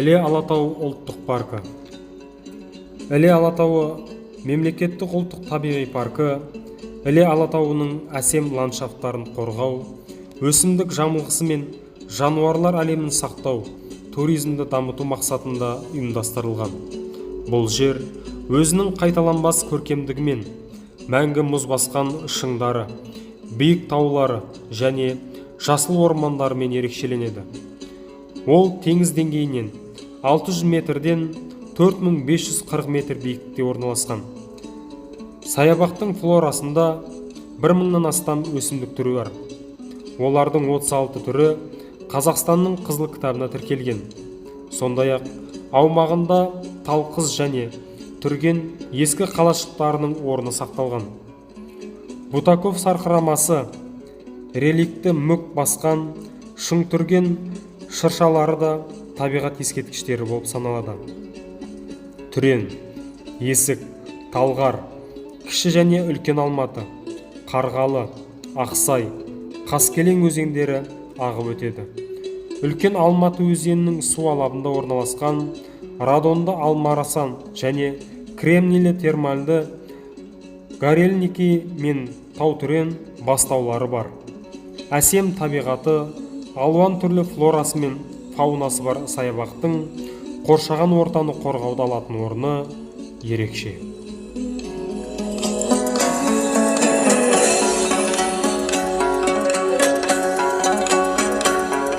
Іле Алатауы ұлттық паркі. Іле Алатауы мемлекеттік ұлттық табиғи паркі Іле Алатауының әсем ландшафттарын қорғау, өсімдік жамылғысы мен жануарлар әлемін сақтау, туризмді дамыту мақсатында ұйымдастырылған. Бұл жер өзінің қайталанбас көркемдігімен, мәңгі мұз басқан шыңдары, биік таулары және жасыл ормандарымен ерекшеленеді. Ол теңіз деңгейінен 600 метрден 4540 метр биіктікте орналасқан. Саябақтың флорасында 1000-нан астам өсімдік түрі бар. Олардың 36 түрі Қазақстанның қызыл кітабына тіркелген. Сондай-ақ аумағында талқыз және түрген ескі қалашықтарының орны сақталған. Бутаков сарқырамасы, реликті мүк басқан шың түрген шыршалары да табиғат ескерткіштері болып саналады. Түрен, Есік, Талғар, Кіші және Үлкен Алматы, Қарғалы, Ақсай, Қаскелең өзендері ағып өтеді. Үлкен Алматы өзенінің су алабында орналасқан радонды Алмарасан және кремнийлі термальды Горельники мен Таутүрен бастаулары бар. Әсем табиғаты, алуан түрлі флорасы мен фаунасы бар саябақтың қоршаған ортаны қорғауды алатын орны ерекше.